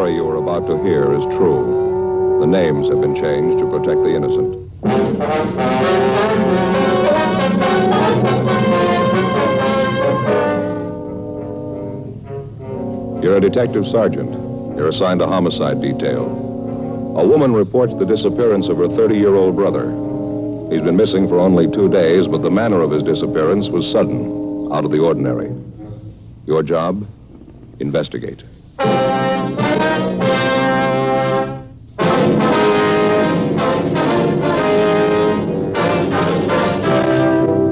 story you are about to hear is true. The names have been changed to protect the innocent. You're a detective sergeant. You're assigned a homicide detail. A woman reports the disappearance of her 30-year-old brother. He's been missing for only 2 days, but the manner of his disappearance was sudden, out of the ordinary. Your job? Investigate.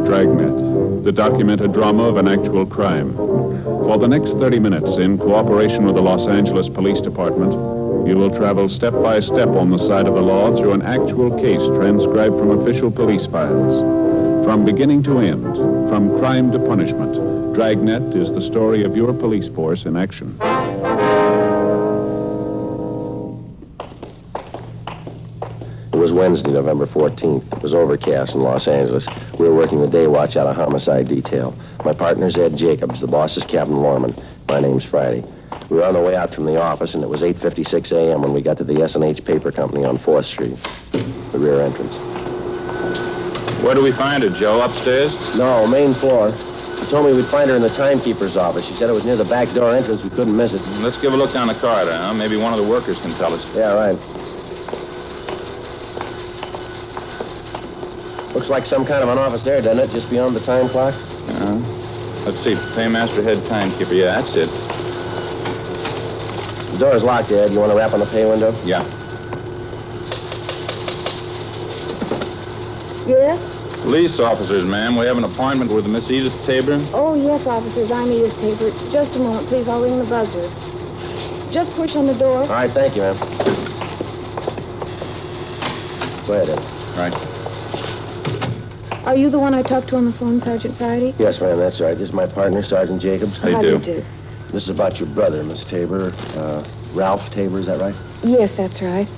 Dragnet, the documented drama of an actual crime. For the next 30 minutes, in cooperation with the Los Angeles Police Department, you will travel step by step on the side of the law through an actual case transcribed from official police files. From beginning to end, from crime to punishment, Dragnet is the story of your police force in action. It was Wednesday, November 14th. It was overcast in Los Angeles. We were working the day watch out of homicide detail. My partner's Ed Jacobs. The boss is Captain Lorman. My name's Friday. We were on the way out from the office, and it was 8:56 a.m. when we got to the S&H Paper Company on 4th Street, the rear entrance. Where do we find her, Joe? Upstairs? No, main floor. She told me we'd find her in the timekeeper's office. She said it was near the back door entrance. We couldn't miss it. Let's give a look down the corridor, huh? Maybe one of the workers can tell us. Yeah, right. Looks like some kind of an office there, doesn't it? Just beyond the time clock? Let's see. Paymaster, head timekeeper. Yeah, that's it. The door's locked, Ed. You want to rap on the pay window? Yeah. Yes? Police officers, ma'am. We have an appointment with Miss Edith Tabor. Oh, yes, officers. I'm Edith Tabor. Just a moment, please. I'll ring the buzzer. Just push on the door. All right, thank you, ma'am. Go ahead, Ed. Right. Are you the one I talked to on the phone, Sergeant Friday? Yes, ma'am, that's right. This is my partner, Sergeant Jacobs. How How do you do you do? This is about your brother, Miss Tabor. Ralph Tabor, is that right? Yes, that's right.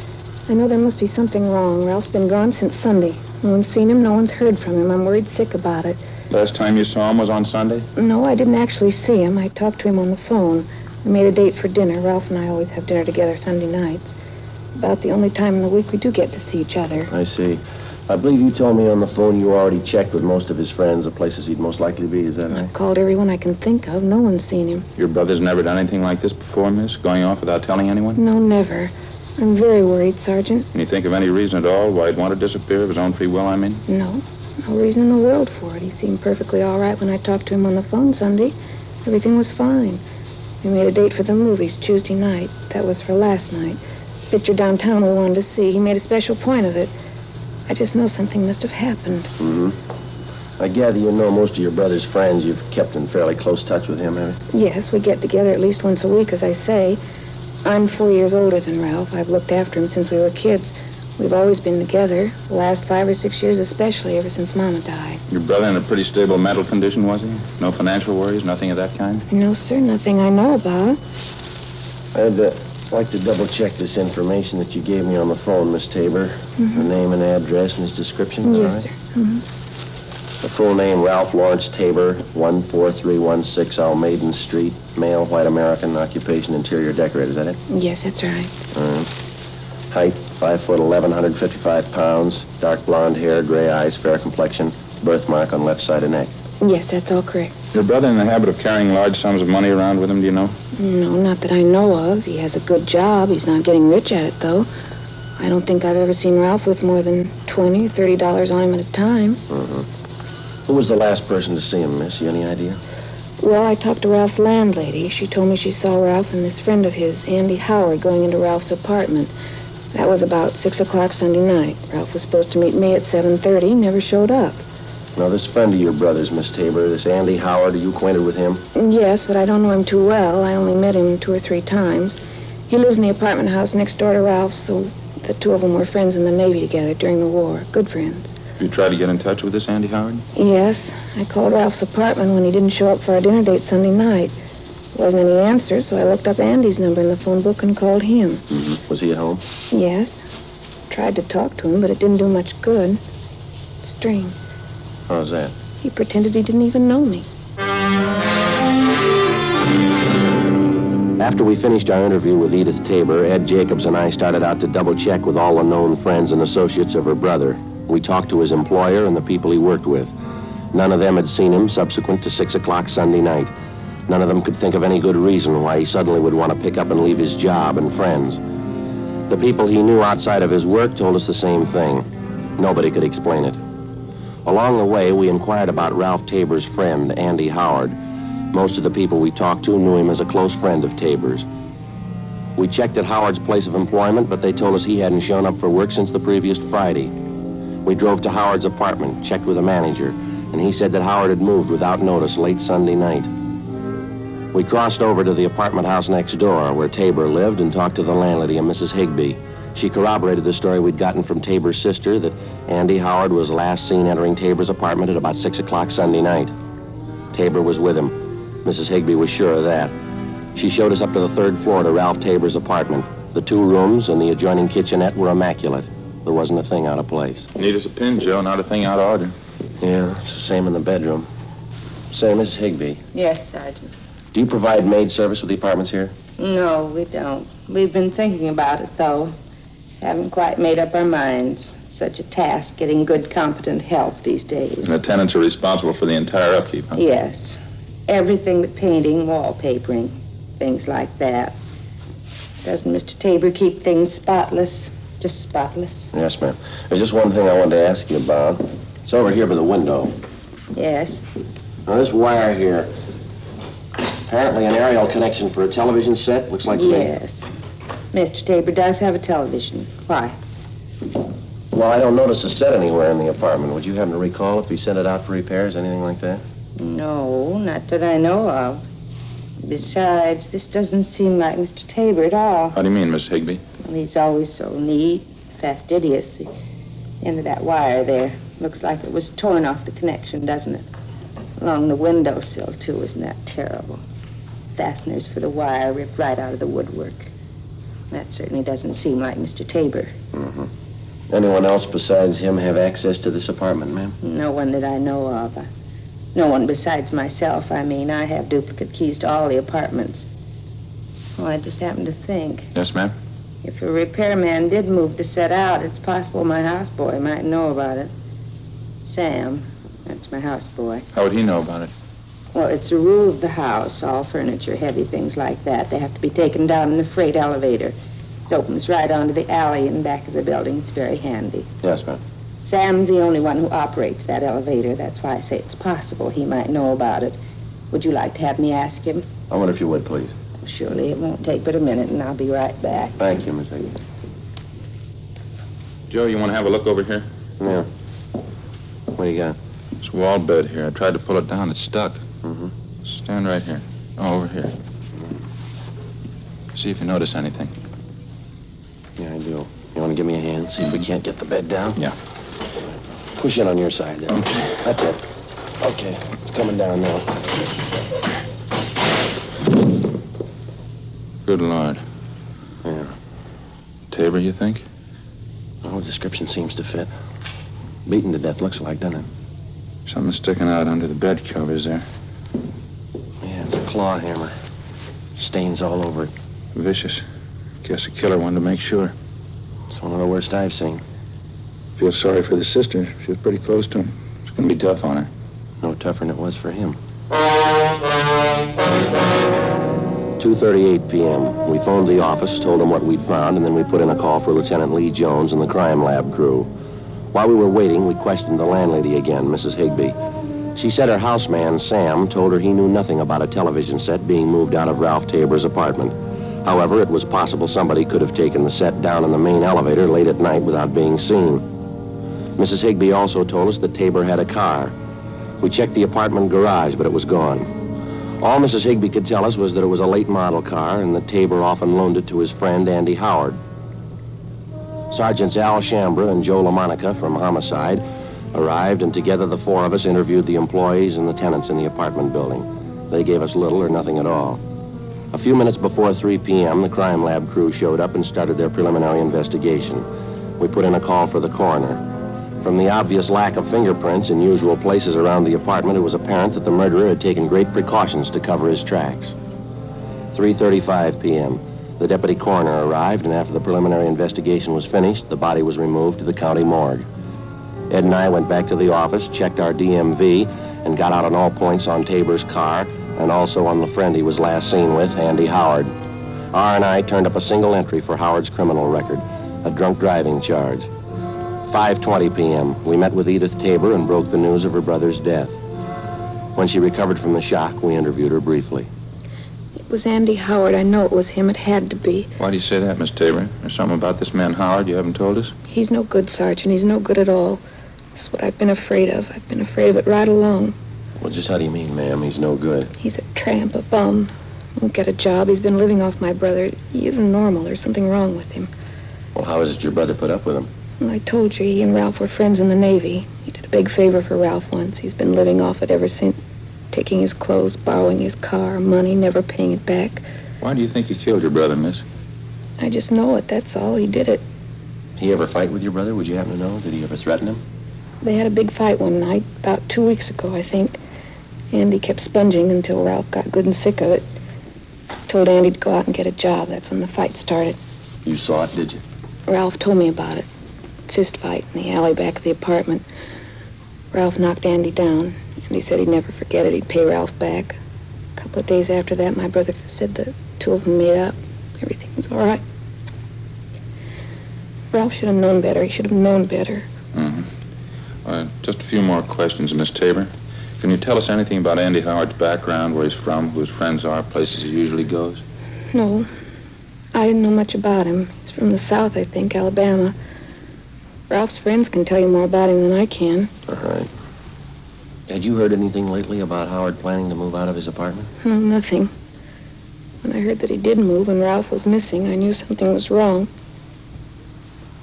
I know there must be something wrong. Ralph's been gone since Sunday. No one's seen him. No one's heard from him. I'm worried sick about it. Last time you saw him was on Sunday? No, I didn't actually see him. I talked to him on the phone. We made a date for dinner. Ralph and I always have dinner together Sunday nights. It's about the only time in the week we do get to see each other. I see. I believe you told me on the phone you already checked with most of his friends, the places he'd most likely be. Is that right? I've called everyone I can think of. No one's seen him. Your brother's never done anything like this before, miss? Going off without telling anyone? No, never. I'm very worried, Sergeant. Can you think of any reason at all why he'd want to disappear of his own free will, I mean? No. No reason in the world for it. He seemed perfectly all right when I talked to him on the phone Sunday. Everything was fine. We made a date for the movies Tuesday night. That was for last night. Picture downtown we wanted to see. He made a special point of it. I just know something must have happened. I gather you know most of your brother's friends. You've kept in fairly close touch with him, have you? Yes, we get together at least once a week, as I say. I'm 4 years older than Ralph. I've looked after him since we were kids. We've always been together, the last 5 or 6 years especially, ever since Mama died. Your brother in a pretty stable mental condition, was he? No financial worries, nothing of that kind? No, sir, nothing I know about. I'd like to double-check this information that you gave me on the phone, Miss Tabor. The name and address and his description, all Yes, right? sir. The full name, Ralph Lawrence Tabor, 14316 Almaden Street, male, white American, occupation, interior decorator. Is that it? Yes, that's right. Height, 5 foot 11, 155 pounds, dark blonde hair, gray eyes, fair complexion, birthmark on left side of neck. Yes, that's all correct. Your brother in the habit of carrying large sums of money around with him, do you know? No, not that I know of. He has a good job. He's not getting rich at it, though. I don't think I've ever seen Ralph with more than $20 or $30 on him at a time. Who was the last person to see him, miss? You any idea? Well, I talked to Ralph's landlady. She told me she saw Ralph and this friend of his, Andy Howard, going into Ralph's apartment. That was about 6 o'clock Sunday night. Ralph was supposed to meet me at 7:30, never showed up. Now, this friend of your brother's, Miss Tabor, this Andy Howard, are you acquainted with him? Yes, but I don't know him too well. I only met him 2 or 3 times. He lives in the apartment house next door to Ralph's, so the two of them were friends in the Navy together during the war. Good friends. You tried to get in touch with this Andy Howard? Yes. I called Ralph's apartment when he didn't show up for our dinner date Sunday night. There wasn't any answer, so I looked up Andy's number in the phone book and called him. Was he at home? Yes. Tried to talk to him, but it didn't do much good. Strange. How's that? He pretended he didn't even know me. After we finished our interview with Edith Tabor, Ed Jacobs and I started out to double-check with all the known friends and associates of her brother. We talked to his employer and the people he worked with. None of them had seen him subsequent to 6 o'clock Sunday night. None of them could think of any good reason why he suddenly would want to pick up and leave his job and friends. The people he knew outside of his work told us the same thing. Nobody could explain it. Along the way, we inquired about Ralph Tabor's friend, Andy Howard. Most of the people we talked to knew him as a close friend of Tabor's. We checked at Howard's place of employment, but they told us he hadn't shown up for work since the previous Friday. We drove to Howard's apartment, checked with the manager, and he said that Howard had moved without notice late Sunday night. We crossed over to the apartment house next door, where Tabor lived, and talked to the landlady, a Mrs. Higbee. She corroborated the story we'd gotten from Tabor's sister that Andy Howard was last seen entering Tabor's apartment at about 6 o'clock Sunday night. Tabor was with him. Mrs. Higbee was sure of that. She showed us up to the 3rd floor to Ralph Tabor's apartment. The 2 rooms and the adjoining kitchenette were immaculate. There wasn't a thing out of place. Neat as a pin, Joe. Not a thing out of order. Yeah, it's the same in the bedroom. Say, Mrs. Higbee, Yes, Sergeant. do you provide maid service with the apartments here? No, we don't. We've been thinking about it, though. Haven't quite made up our minds. Such a task, getting good, competent help these days. And the tenants are responsible for the entire upkeep, huh? Yes. Everything but painting, wallpapering, things like that. Doesn't Mr. Tabor keep things spotless? Just spotless? Yes, ma'am. There's just one thing I wanted to ask you about. It's over here by the window. Yes. Now, this wire here, apparently an aerial connection for a television set. Looks like Yes. Mr. Tabor does have a television. Why? Well, I don't notice a set anywhere in the apartment. Would you happen to recall if he sent it out for repairs, anything like that? No, not that I know of. Besides, this doesn't seem like Mr. Tabor at all. How do you mean, Miss Higbee? Well, he's always so neat, fastidious. The end of that wire there looks like it was torn off the connection, doesn't it? Along the windowsill, too. Isn't that terrible? Fasteners for the wire ripped right out of the woodwork. That certainly doesn't seem like Mr. Tabor. Mm-hmm. Anyone else besides him have access to this apartment, ma'am? No one that I know of. No one besides myself. I mean, I have duplicate keys to all the apartments. Oh, I just happened to think. Yes, ma'am? If a repairman did move the set out, it's possible my houseboy might know about it. Sam, that's my houseboy. How would he know about it? Well, it's a rule of the house. All furniture, heavy things like that, they have to be taken down in the freight elevator. It opens right onto the alley in back of the building. It's very handy. Yes, ma'am. Sam's the only one who operates that elevator. That's why I say it's possible he might know about it. Would you like to have me ask him? I wonder if you would, please. Surely it won't take but a minute, and I'll be right back. Thank you, Miss Higgins. Joe, you want to have a look over here? Yeah. What do you got? This wall bed here. I tried to pull it down. It's stuck. Mm-hmm. Stand right here. Oh, over here. See if you notice anything. Yeah, I do. You want to give me a hand? See if we can't get the bed down? Yeah. Push it on your side there. Okay. That's it. Okay. It's coming down now. Good Lord. Yeah. Tabor, you think? Oh, description seems to fit. Beaten to death, looks like, doesn't it? Something sticking out under the bed covers there. Yeah, it's a claw hammer. Stains all over it. Vicious. Guess a killer wanted to make sure. It's one of the worst I've seen. Feel sorry for the sister. She was pretty close to him. It's going to be tough on her. No tougher than it was for him. 2:38 p.m. We phoned the office, told them what we'd found, and then we put in a call for Lieutenant Lee Jones and the crime lab crew. While we were waiting, we questioned the landlady again, Mrs. Higbee. She said her houseman, Sam, told her he knew nothing about a television set being moved out of Ralph Tabor's apartment. However, it was possible somebody could have taken the set down in the main elevator late at night without being seen. Mrs. Higbee also told us that Tabor had a car. We checked the apartment garage, but it was gone. All Mrs. Higbee could tell us was that it was a late model car and that Tabor often loaned it to his friend, Andy Howard. Sergeants Al Shambra and Joe LaMonica from Homicide arrived, and together the four of us interviewed the employees and the tenants in the apartment building. They gave us little or nothing at all. A few minutes before 3 p.m., the crime lab crew showed up and started their preliminary investigation. We put in a call for the coroner. From the obvious lack of fingerprints in usual places around the apartment, it was apparent that the murderer had taken great precautions to cover his tracks. 3:35 p.m. The deputy coroner arrived, and after the preliminary investigation was finished, the body was removed to the county morgue. Ed and I went back to the office, checked our DMV, and got out on all points on Tabor's car and also on the friend he was last seen with, Andy Howard. R&I turned up a single entry for Howard's criminal record, a drunk driving charge. 5:20 p.m., we met with Edith Tabor and broke the news of her brother's death. When she recovered from the shock, we interviewed her briefly. It was Andy Howard. I know it was him. It had to be. Why do you say that, Miss Tabor? There's something about this man Howard you haven't told us? He's no good, Sergeant. He's no good at all. That's what I've been afraid of. I've been afraid of it right along. Well, just how do you mean, ma'am? He's no good. He's a tramp, a bum. Won't get a job. He's been living off my brother. He isn't normal. There's something wrong with him. Well, how is it your brother put up with him? Well, I told you, he and Ralph were friends in the Navy. He did a big favor for Ralph once. He's been living off it ever since. Taking his clothes, borrowing his car, money, never paying it back. Why do you think he killed your brother, miss? I just know it, that's all. He did it. He ever fight with your brother? Would you happen to know? Did he ever threaten him? They had a big fight one night, about 2 weeks ago, I think. Andy kept sponging until Ralph got good and sick of it. Told Andy to go out and get a job. That's when the fight started. You saw it, did you? Ralph told me about it. Fist fight in the alley back of the apartment. Ralph knocked Andy down. Andy said he'd never forget it. He'd pay Ralph back. A couple of days after that, my brother said the two of them made up. Everything was all right. Ralph should have known better. He should have known better. Just a few more questions, Miss Tabor. Can you tell us anything about Andy Howard's background, where he's from, who his friends are, places he usually goes? No. I didn't know much about him. He's from the South, I think, Alabama. Ralph's friends can tell you more about him than I can. All right. Had you heard anything lately about Howard planning to move out of his apartment? No, nothing. When I heard that he did move and Ralph was missing, I knew something was wrong.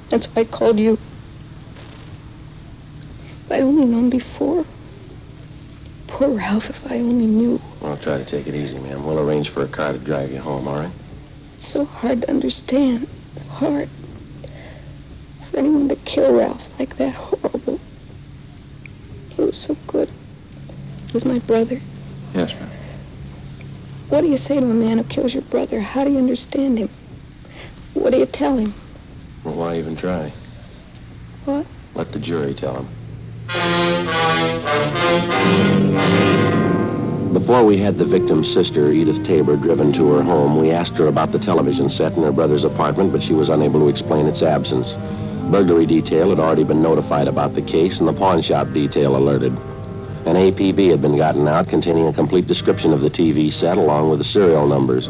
That's why I called you. If I'd only known before. Poor Ralph, if I only knew. Well, try to take it easy, ma'am. We'll arrange for a car to drive you home, all right? It's so hard to understand. Hard. For anyone to kill Ralph like that, horrible. He was so good. He was my brother. Yes, ma'am. What do you say to a man who kills your brother? How do you understand him? What do you tell him? Well, why even try? What? Let the jury tell him. Before we had the victim's sister, Edith Tabor, driven to her home, we asked her about the television set in her brother's apartment, but she was unable to explain its absence. Burglary detail had already been notified about the case, and the pawn shop detail alerted. An APB had been gotten out containing a complete description of the TV set along with the serial numbers.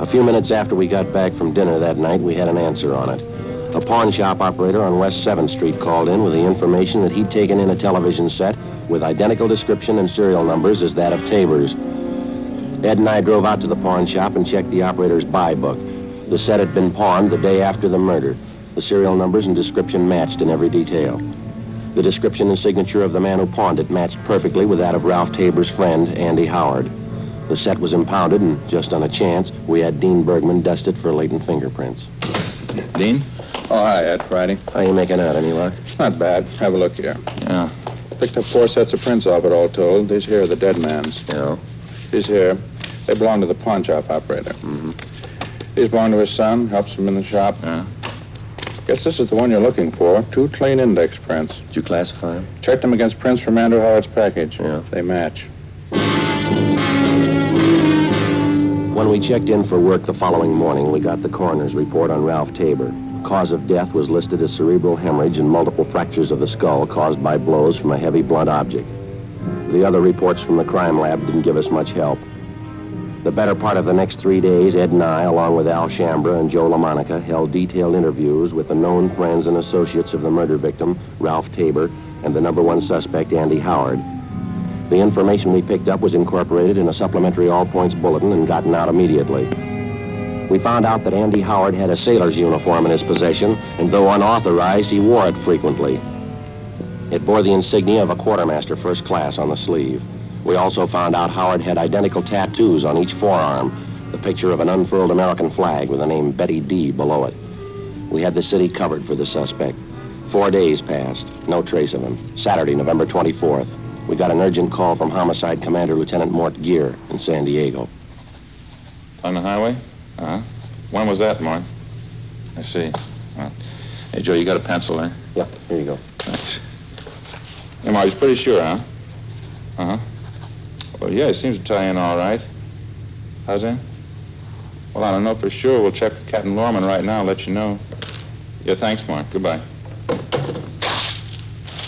A few minutes after we got back from dinner that night, we had an answer on it. A pawn shop operator on West 7th Street called in with the information that he'd taken in a television set with identical description and serial numbers as that of Tabor's. Ed and I drove out to the pawn shop and checked the operator's buy book. The set had been pawned the day after the murder. The serial numbers and description matched in every detail. The description and signature of the man who pawned it matched perfectly with that of Ralph Tabor's friend, Andy Howard. The set was impounded, and just on a chance, we had Dean Bergman dust it for latent fingerprints. Dean? Oh, hi, Ed. Friday. How you making out? Any luck? Not bad. Have a look here. Yeah. Picked up 4 sets of prints off it, all told. These here are the dead man's. Yeah. These here, they belong to the pawn shop operator. Mm-hmm. These belong to his son, helps him in the shop. Yeah. Guess this is the one you're looking for. 2 clean index prints. Did you classify them? Checked them against prints from Andrew Howard's package. Yeah. They match. When we checked in for work the following morning, we got the coroner's report on Ralph Tabor. Cause of death was listed as cerebral hemorrhage and multiple fractures of the skull caused by blows from a heavy blunt object. The other reports from the crime lab didn't give us much help. The better part of the next 3 days, Ed and I, along with Al Shambra and Joe LaMonica, held detailed interviews with the known friends and associates of the murder victim, Ralph Tabor, and the #1 suspect, Andy Howard. The information we picked up was incorporated in a supplementary all-points bulletin and gotten out immediately. We found out that Andy Howard had a sailor's uniform in his possession, and though unauthorized, he wore it frequently. It bore the insignia of a quartermaster first class on the sleeve. We also found out Howard had identical tattoos on each forearm, the picture of an unfurled American flag with the name Betty D below it. We had the city covered for the suspect. 4 days passed, no trace of him. Saturday, November 24th, we got an urgent call from Homicide Commander Lieutenant Mort Gear in San Diego. On the highway? Uh-huh. When was that, Mark? I see. Hey, Joe, you got a pencil there? Yeah, here you go. Thanks. Hey, Mark, he's pretty sure, huh? Uh-huh. Well, yeah, it seems to tie in all right. How's that? Well, I don't know for sure. We'll check with Captain Lorman right now and let you know. Yeah, thanks, Mark. Goodbye.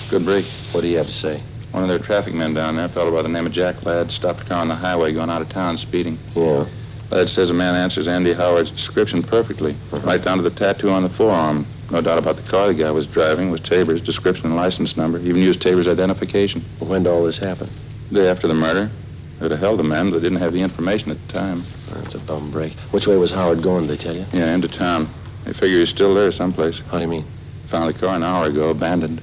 Good break. What do you have to say? One of their traffic men down there, a fellow by the name of Jack Ladd, stopped a car on the highway going out of town speeding. Yeah. Ladd says a man answers Andy Howard's description perfectly, right down to the tattoo on the forearm. No doubt about the car the guy was driving was Tabor's description and license number. Even used Tabor's identification. When did all this happen? The day after the murder. They'd have held the man, but they didn't have the information at the time. That's a bum break. Which way was Howard going, did they tell you? Yeah, into town. They figure he's still there someplace. How do you mean? Found the car an hour ago, abandoned.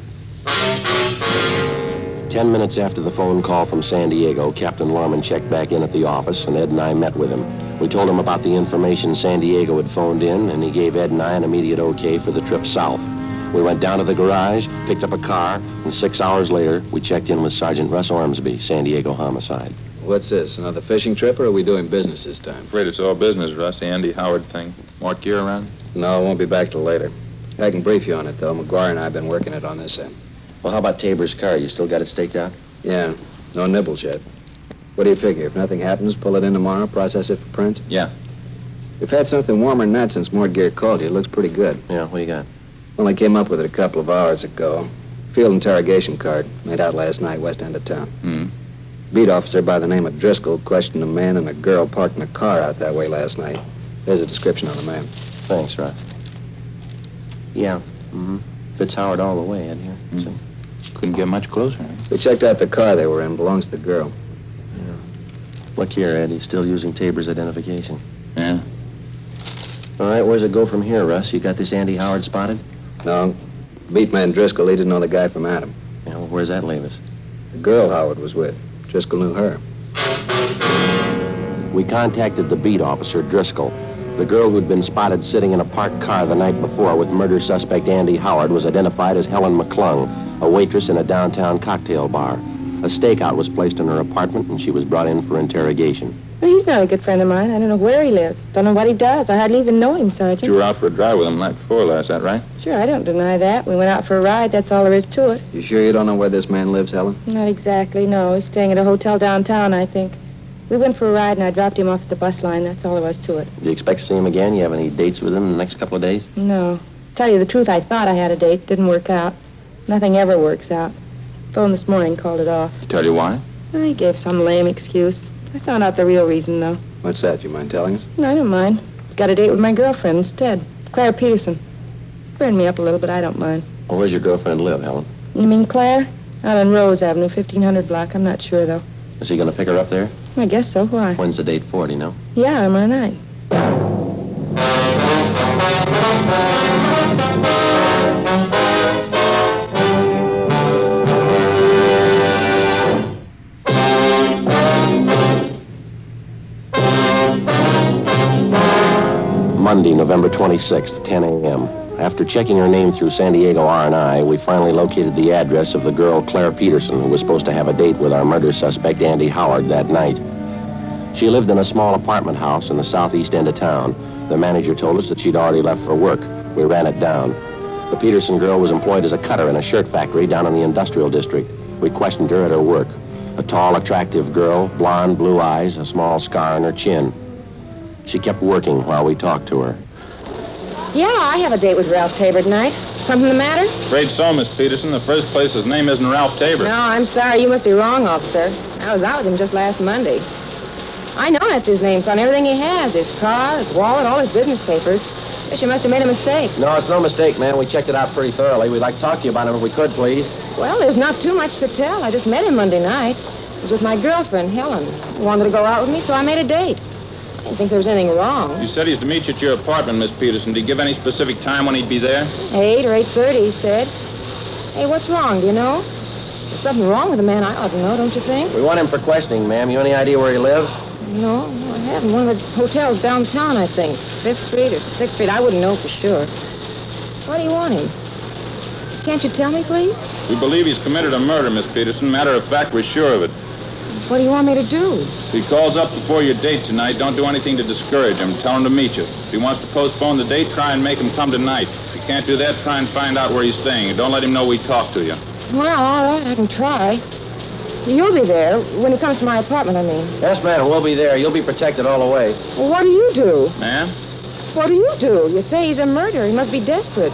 10 minutes after the phone call from San Diego, Captain Lorman checked back in at the office, and Ed and I met with him. We told him about the information San Diego had phoned in, and he gave Ed and I an immediate okay for the trip south. We went down to the garage, picked up a car, and 6 hours later, we checked in with Sergeant Russ Ormsby, San Diego homicide. What's this, another fishing trip, or are we doing business this time? Afraid it's all business, Russ. The Andy Howard thing. Mark, you around? No, I won't be back till later. I can brief you on it, though. McGuire and I have been working it on this end. Well, how about Tabor's car? You still got it staked out? Yeah, no nibbles yet. What do you figure? If nothing happens, pull it in tomorrow, process it for prints? Yeah. We've had something warmer than that since Mort Gear called you. It looks pretty good. Yeah, what do you got? Only came up with it a couple of hours ago. Field interrogation card, made out last night, west end of town. Hmm. Beat officer by the name of Driscoll questioned a man and a girl parked in a car out that way last night. There's a description on the man. Thanks, Russ. Yeah, fits Howard all the way, Ed, here. See? Couldn't get much closer. We checked out the car they were in. Belongs to the girl. Look here, Ed, he's still using Tabor's identification. Yeah. All right, where's it go from here, Russ? You got this Andy Howard spotted? No. Beat man Driscoll, he didn't know the guy from Adam. Yeah, well, where's that leave us? The girl Howard was with. Driscoll knew her. We contacted the beat officer, Driscoll. The girl who'd been spotted sitting in a parked car the night before with murder suspect Andy Howard was identified as Helen McClung, a waitress in a downtown cocktail bar. A stakeout was placed in her apartment, and she was brought in for interrogation. Well, he's not a good friend of mine. I don't know where he lives. Don't know what he does. I hardly even know him, Sergeant. You were out for a drive with him the night before last, that right? Sure, I don't deny that. We went out for a ride. That's all there is to it. You sure you don't know where this man lives, Helen? Not exactly, no. He's staying at a hotel downtown, I think. We went for a ride, and I dropped him off at the bus line. That's all there was to it. Do you expect to see him again? You have any dates with him in the next couple of days? No. Tell you the truth, I thought I had a date. Didn't work out. Nothing ever works out. Phone this morning, called it off. Tell you why? I gave some lame excuse. I found out the real reason, though. What's that? You mind telling us? No, I don't mind. Got a date with my girlfriend instead, Claire Peterson. Friend me up a little, but I don't mind. Well, where's your girlfriend live, Helen? You mean Claire? Out on Rose Avenue, 1500 block. I'm not sure, though. Is he going to pick her up there? I guess so. Why? When's the date for, do you know? Yeah, tomorrow night. Monday, November 26th, 10 a.m. After checking her name through San Diego R&I, we finally located the address of the girl Claire Peterson, who was supposed to have a date with our murder suspect Andy Howard that night. She lived in a small apartment house in the southeast end of town. The manager told us that she'd already left for work. We ran it down. The Peterson girl was employed as a cutter in a shirt factory down in the industrial district. We questioned her at her work. A tall, attractive girl, blonde, blue eyes, a small scar on her chin. She kept working while we talked to her. Yeah, I have a date with Ralph Tabor tonight. Something the matter? Afraid so, Miss Peterson. The first place, his name isn't Ralph Tabor. No, I'm sorry. You must be wrong, officer. I was out with him just last Monday. I know that's his name. It's on everything he has. His car, his wallet, all his business papers. Guess you must have made a mistake. No, it's no mistake, man. We checked it out pretty thoroughly. We'd like to talk to you about him if we could, please. Well, there's not too much to tell. I just met him Monday night. I was with my girlfriend, Helen. He wanted to go out with me, so I made a date. I didn't think there was anything wrong. You said he's to meet you at your apartment, Miss Peterson. Did he give any specific time when he'd be there? 8 or 8:30, he said. Hey, what's wrong? Do you know? There's something wrong with the man. I ought to know, don't you think? We want him for questioning, ma'am. You any idea where he lives? No, I haven't. One of the hotels downtown, I think. 5th Street or 6th Street. I wouldn't know for sure. Why do you want him? Can't you tell me, please? We believe he's committed a murder, Miss Peterson. Matter of fact, we're sure of it. What do you want me to do? If he calls up before your date tonight, don't do anything to discourage him. Tell him to meet you. If he wants to postpone the date, try and make him come tonight. If you can't do that, try and find out where he's staying. And don't let him know we talked to you. Well, all right, I can try. You'll be there when he comes to my apartment, I mean. Yes, ma'am, we'll be there. You'll be protected all the way. Well, what do you do? Ma'am? What do you do? You say he's a murderer. He must be desperate.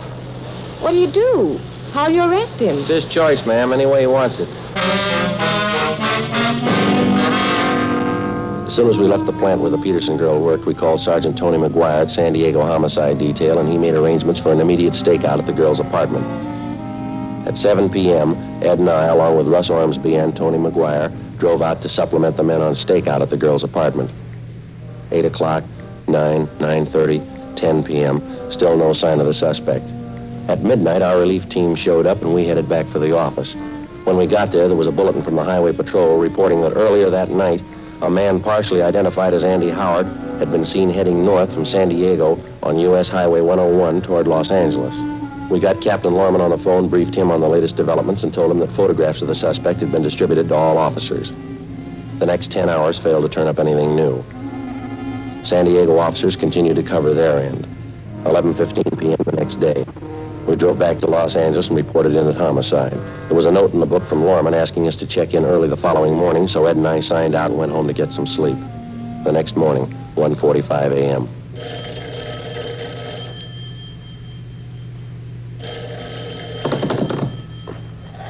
What do you do? How'll you arrest him? It's his choice, ma'am, any way he wants it. As soon as we left the plant where the Peterson girl worked, we called Sergeant Tony McGuire at San Diego Homicide Detail, and he made arrangements for an immediate stakeout at the girl's apartment. At 7 p.m., Ed and I, along with Russ Ormsby and Tony McGuire, drove out to supplement the men on stakeout at the girl's apartment. 8 o'clock, 9, 9:30, 10 p.m., still no sign of the suspect. At midnight, our relief team showed up, and we headed back for the office. When we got there was a bulletin from the Highway Patrol reporting that earlier that night, a man partially identified as Andy Howard had been seen heading north from San Diego on U.S. Highway 101 toward Los Angeles. We got Captain Lorman on the phone, briefed him on the latest developments, and told him that photographs of the suspect had been distributed to all officers. The next 10 hours failed to turn up anything new. San Diego officers continued to cover their end. 11:15 p.m. the next day, we drove back to Los Angeles and reported in at homicide. There was a note in the book from Lorman asking us to check in early the following morning, so Ed and I signed out and went home to get some sleep. The next morning, 1:45 a.m.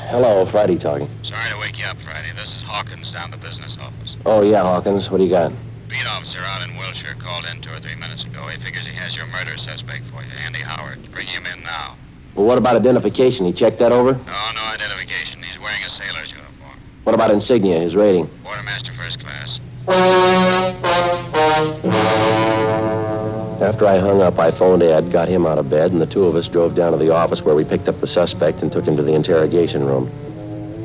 Hello, Friday talking. Sorry to wake you up, Friday. This is Hawkins down at the business office. Oh, yeah, Hawkins. What do you got? Beat officer out in Wilshire called in 2 or 3 minutes ago. He figures he has your murder suspect for you, Andy Howard. Bring him in now. Well, what about identification? He checked that over? No identification. He's wearing a sailor's uniform. What about insignia, his rating? Quartermaster first class. After I hung up, I phoned Ed, got him out of bed, and the two of us drove down to the office where we picked up the suspect and took him to the interrogation room.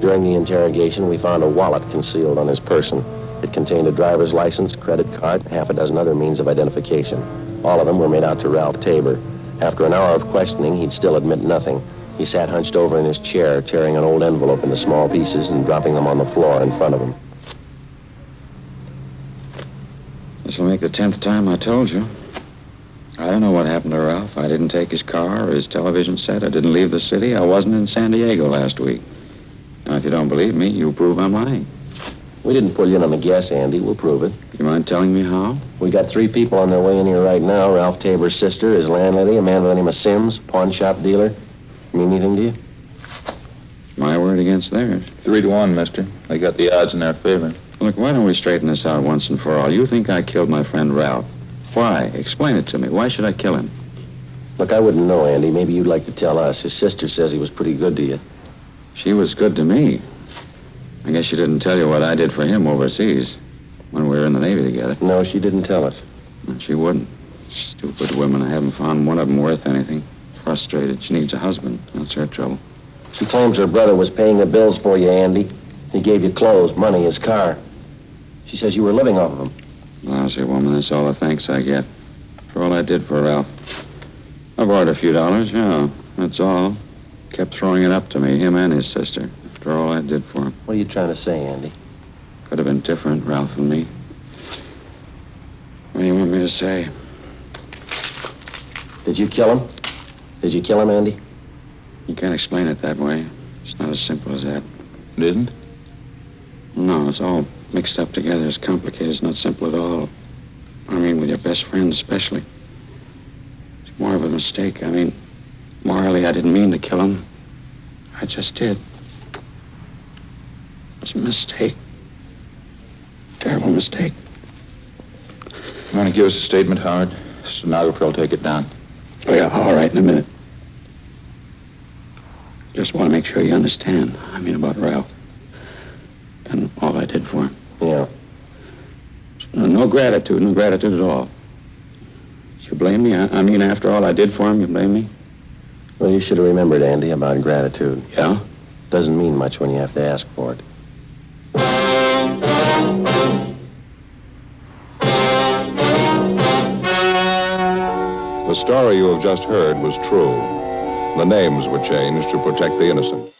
During the interrogation, we found a wallet concealed on his person. It contained a driver's license, credit card, half a dozen other means of identification. All of them were made out to Ralph Tabor. After an hour of questioning, he'd still admit nothing. He sat hunched over in his chair, tearing an old envelope into small pieces and dropping them on the floor in front of him. This'll make the 10th time I told you. I don't know what happened to Ralph. I didn't take his car or his television set. I didn't leave the city. I wasn't in San Diego last week. Now, if you don't believe me, you prove I'm lying. We didn't pull you in on the guess, Andy. We'll prove it. You mind telling me how? We got 3 people on their way in here right now. Ralph Tabor's sister, his landlady, a man by the name of Sims, pawn shop dealer. Mean anything to you? My word against theirs. 3-1, mister. They got the odds in their favor. Look, why don't we straighten this out once and for all? You think I killed my friend Ralph. Why? Explain it to me. Why should I kill him? Look, I wouldn't know, Andy. Maybe you'd like to tell us. His sister says he was pretty good to you. She was good to me. I guess she didn't tell you what I did for him overseas when we were in the Navy together. No, she didn't tell us. She wouldn't. Stupid women. I haven't found one of them worth anything. Frustrated. She needs a husband. That's her trouble. She claims her brother was paying the bills for you, Andy. He gave you clothes, money, his car. She says you were living off of him. Lousy woman. That's all the thanks I get for all I did for Ralph. I borrowed a few dollars, yeah. That's all. Kept throwing it up to me, him and his sister, after all I did for him. What are you trying to say, Andy? Could have been different, Ralph and me. What do you want me to say? Did you kill him? Did you kill him, Andy? You can't explain it that way. It's not as simple as that. It isn't? No, it's all mixed up together. It's complicated. It's not simple at all. I mean, with your best friend especially. It's more of a mistake. I mean, morally, I didn't mean to kill him. I just did. It was a mistake. Terrible mistake. You want to give us a statement, Howard? The stenographer will take it down. Oh, yeah, all right, in a minute. Just want to make sure you understand. I mean, about Ralph. And all I did for him. Yeah. No gratitude at all. You blame me? I mean, after all I did for him, you blame me? Well, you should have remembered, Andy, about gratitude. Yeah? Doesn't mean much when you have to ask for it. The story you have just heard was true. The names were changed to protect the innocent.